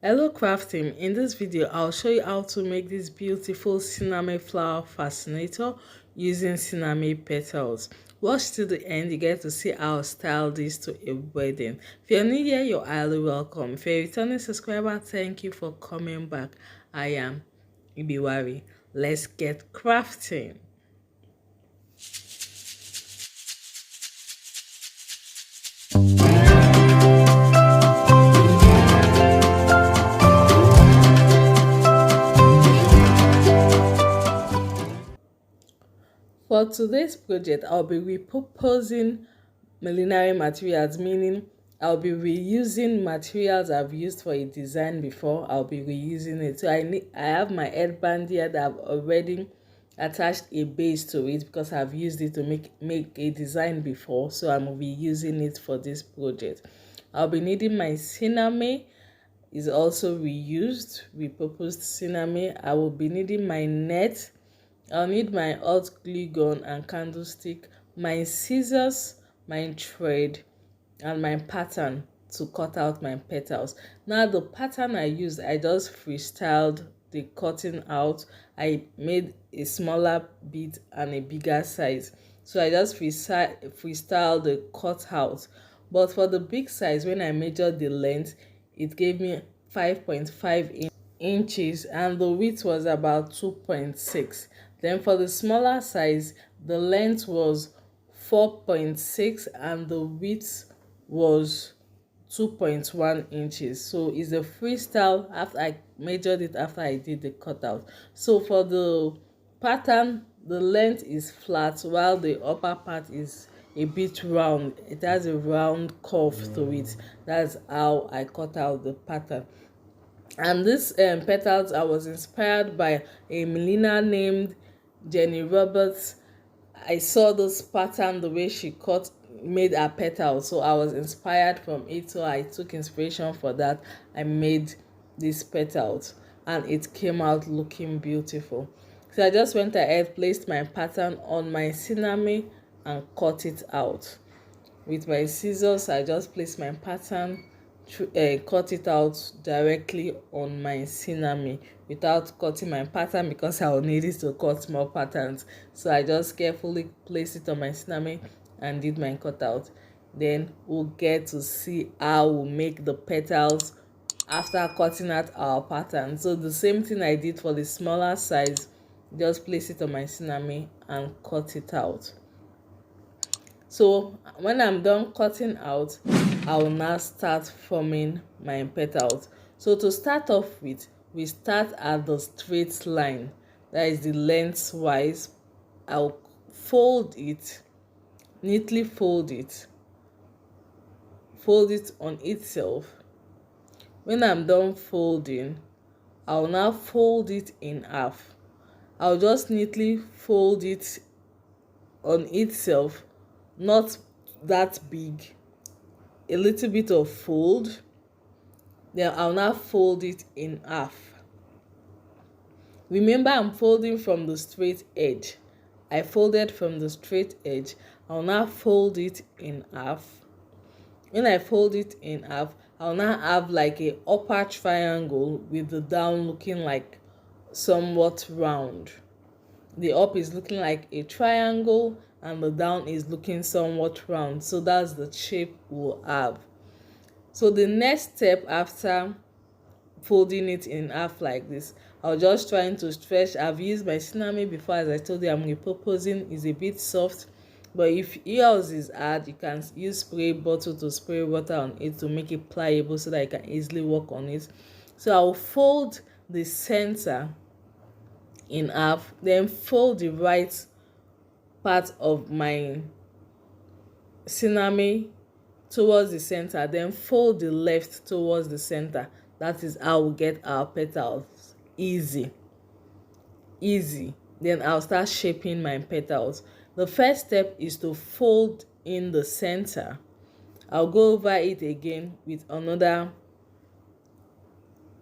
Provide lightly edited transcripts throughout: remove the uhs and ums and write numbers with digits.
Hello crafting. In this video I'll show you how to make this beautiful Sinamay flower fascinator using Sinamay petals. Watch till the end, you get to see how I'll style this to a wedding. If you're new here, you're highly welcome. If you're a returning subscriber, thank you for coming back. I am Ibiwari. Let's get crafting. For today's project, I'll be repurposing milliner materials, meaning I'll be reusing materials I've used for a design before. I'll be reusing it. So I have my headband here that I've already attached a base to it because I've used it to make a design before. So I'm reusing it for this project. I'll be needing my Sinamay, is also repurposed Sinamay. I will be needing my net. I'll need my hot glue gun and candlestick, my scissors, my thread, and my pattern to cut out my petals. Now the pattern I used, I just freestyled the cutting out. I made a smaller bit and a bigger size. So I just freestyled the cut out. But for the big size, when I measured the length, it gave me 5.5 inches and the width was about 2.6. Then for the smaller size, the length was 4.6 and the width was 2.1 inches. So it's a freestyle after I measured it after I did the cutout. So for the pattern, the length is flat while the upper part is a bit round. It has a round curve to it. That's how I cut out the pattern. And this petals, I was inspired by a milliner named Jenny Roberts. I saw this pattern, the way she made her petals, so I was inspired from it. So I took inspiration for that. I made these petals and it came out looking beautiful. So I just went ahead, placed my pattern on my Sinamay and cut it out. With my scissors, I just placed my pattern, cut it out directly on my Sinamay without cutting my pattern because I will need it to cut more patterns. So I just carefully placed it on my Sinamay and did my cutout. Then we'll get to see how we'll make the petals after cutting out our pattern. So the same thing I did for the smaller size, just place it on my Sinamay and cut it out. So when I'm done cutting out, I will now start forming my petals. So to start off with, we start at the straight line, that is the lengthwise. I'll fold it, neatly fold it on itself. When I'm done folding, I'll now fold it in half. I'll just neatly fold it on itself, not that big, a little bit of fold. Then I'll now fold it in half. Remember, I'm folding from the straight edge. I folded from the straight edge. I'll now fold it in half. When I fold it in half, I'll now have like a upper triangle with the down looking like somewhat round. The up is looking like a triangle and the down is looking somewhat round. So that's the shape we'll have. So the next step after folding it in half like this, I'll just trying to stretch. I've used my Sinamay before, as I told you. I'm repurposing. Is a bit soft, but if yours is hard, you can use spray bottle to spray water on it to make it pliable so that you can easily work on it. So I'll fold the center in half, then fold the right part of my Sinamay towards the center, then fold the left towards the center. That is how we get our petals. Easy. Then I'll start shaping my petals. The first step is to fold in the center. I'll go over it again with another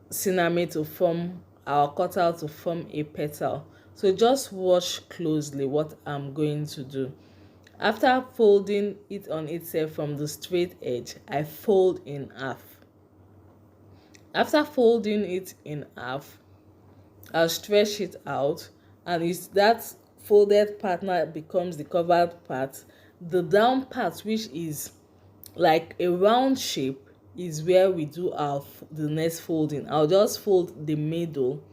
Sinamay to form our cutout, to form a petal. So just watch closely what I'm going to do. After folding it on itself from the straight edge, I fold in half. After folding it in half, I'll stretch it out, and it's that folded part now becomes the covered part. The down part, which is like a round shape, is where we do the next folding. I'll just fold the middle,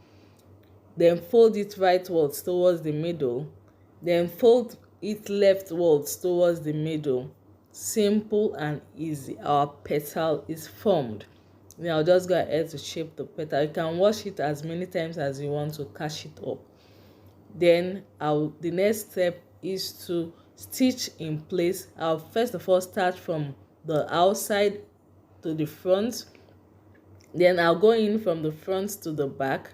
then fold it rightwards towards the middle, then fold it leftwards towards the middle. Simple and easy. Our petal is formed. Now I'll just go ahead to shape the petal. You can wash it as many times as you want to catch it up. Then the next step is to stitch in place. I'll first of all start from the outside to the front, then I'll go in from the front to the back,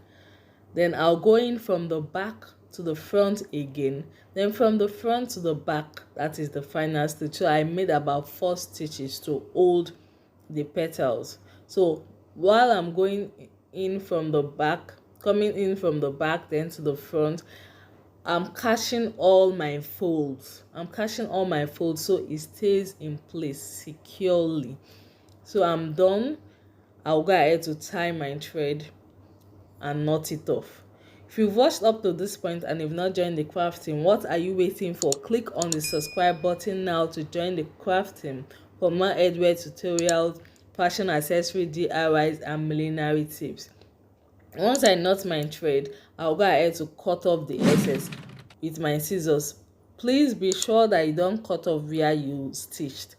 then I'll go in from the back to the front again, then from the front to the back. That is the final stitch. So I made about 4 stitches to hold the petals. So while I'm going in from the back, coming in from the back then to the front, I'm catching all my folds. So it stays in place securely. So I'm done. I'll go ahead to tie my thread and knot it off. If you've watched up to this point and you've not joined the craft team, what are you waiting for? Click on the subscribe button now to join the craft team for more headwear tutorials, fashion accessory DIYs, and millinery tips. Once I knot my thread, I'll go ahead to cut off the excess with my scissors. Please be sure that you don't cut off where you stitched.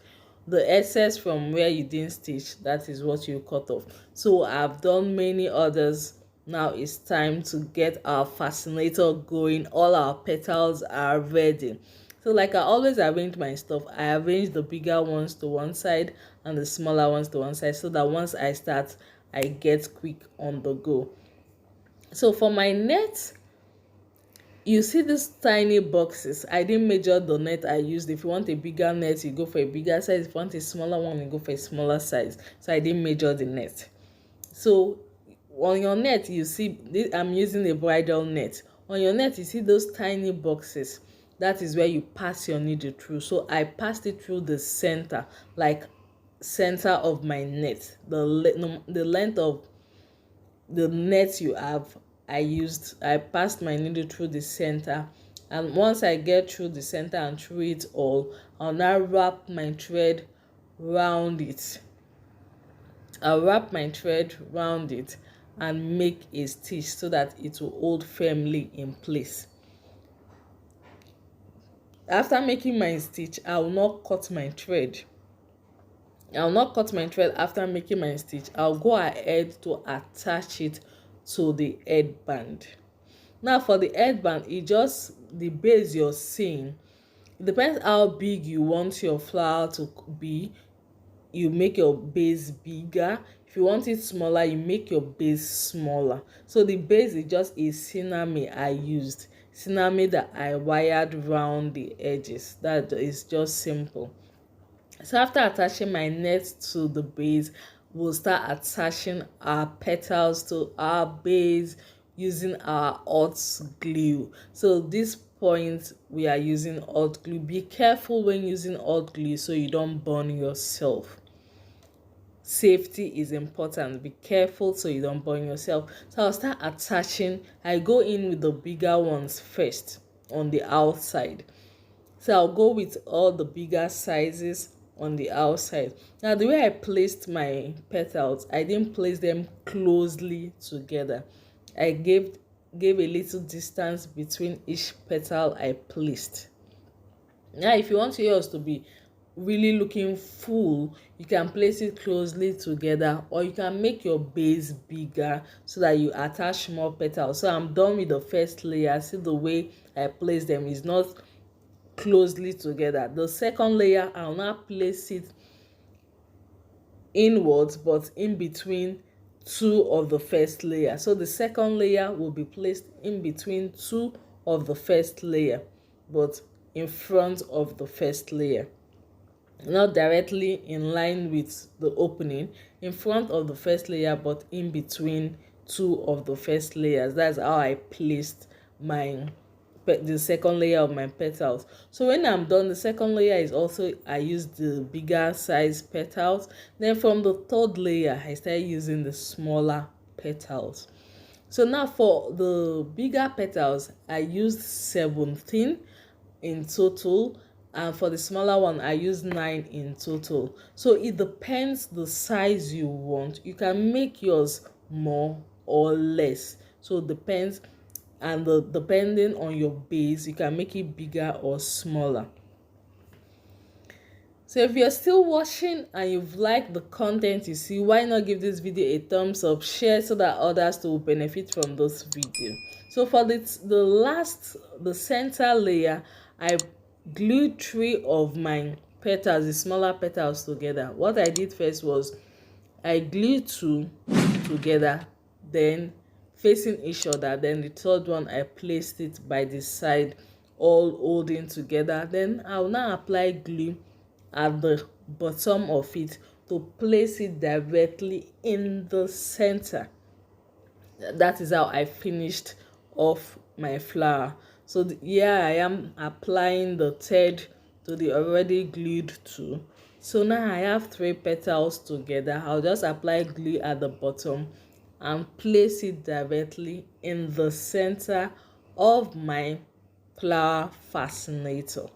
The excess from where you didn't stitch, that is what you cut off. So I've done many others. Now it's time to get our fascinator going. All our petals are ready. So like I always arrange my stuff, I arrange the bigger ones to one side and the smaller ones to one side, so that once I start, I get quick on the go. So for my net, you see these tiny boxes. I didn't measure the net I used. If you want a bigger net, you go for a bigger size. If you want a smaller one, you go for a smaller size. So I didn't measure the net. So on your net, you see I'm using a bridal net. On your net, you see those tiny boxes. That is where you pass your needle through. So I passed it through the center, like center of my net. The length of the net you have, I passed my needle through the center, and once I get through the center and through it all, I'll now wrap my thread round it. I'll wrap my thread round it and make a stitch so that it will hold firmly in place. After making my stitch, I will not cut my thread. After making my stitch. I'll go ahead to attach it to the headband. Now for the headband, it just the base you're seeing. It depends how big you want your flower to be. You make your base bigger. If you want it smaller, you make your base smaller. So the base is just a Sinamay I used. Sinamay that I wired round the edges. That is just simple. So after attaching my net to the base, we'll start attaching our petals to our base using our hot glue. So this point we are using hot glue. Be careful when using hot glue so you don't burn yourself. Safety is important. Be careful so you don't burn yourself. So I'll start attaching. I go in with the bigger ones first on the outside. So I'll go with all the bigger sizes on the outside. Now the way I placed my petals, I didn't place them closely together. I gave a little distance between each petal I placed. Now if you want yours to be really looking full, you can place it closely together, or you can make your base bigger so that you attach more petals. So I'm done with the first layer. See the way I place them is not closely together. The second layer, I'll now place it inwards but in between two of the first layer. So the second layer will be placed in between two of the first layer but in front of the first layer, not directly in line with the opening, in front of the first layer but in between two of the first layers. That's how I placed my the second layer of my petals. So when I'm done, the second layer is also, I use the bigger size petals. Then from the third layer, I started using the smaller petals. So now for the bigger petals, I used 17 in total, and for the smaller one I use 9 in total. So it depends the size you want. You can make yours more or less, so it depends, and depending on your base you can make it bigger or smaller. So if you're still watching and you've liked the content you see, why not give this video a thumbs up, share so that others will benefit from this video. So for the center layer, I glued 3 of my petals, the smaller petals, together. What I did first was I glued 2 together, then facing each other. Then the third one I placed it by the side, all holding together. Then I will now apply glue at the bottom of it to place it directly in the center. That is how I finished off my flower. So here I am applying the third to the already glued 2. So now I have 3 petals together. I'll just apply glue at the bottom and place it directly in the center of my flower fascinator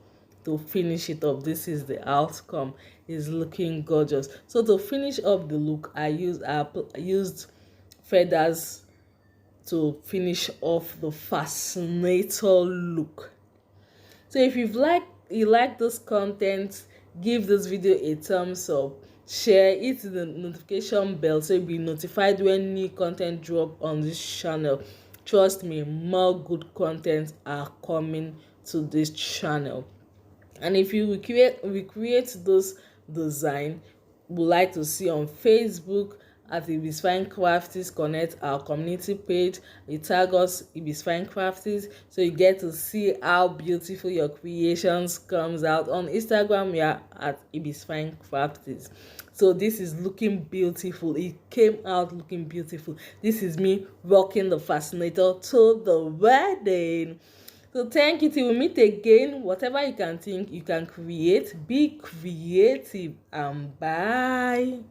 to finish it up. This is the outcome. It's looking gorgeous. So to finish up the look, I used feathers to finish off the fascinator look. So if you like this content, give this video a thumbs up, share, hit the notification bell so you'll be notified when new content drop on this channel. Trust me, more good content are coming to this channel. And if you recreate this design, would like to see on Facebook at Ibis Fine Crafties, connect our community page. You tag us Ibis Fine Crafties so you get to see how beautiful your creations comes out. On Instagram we are at Ibis Fine Crafties. So this is looking beautiful. It came out looking beautiful. This is me rocking the fascinator to the wedding. So thank you, till we meet again. Whatever you can think, you can create. Be creative, and bye.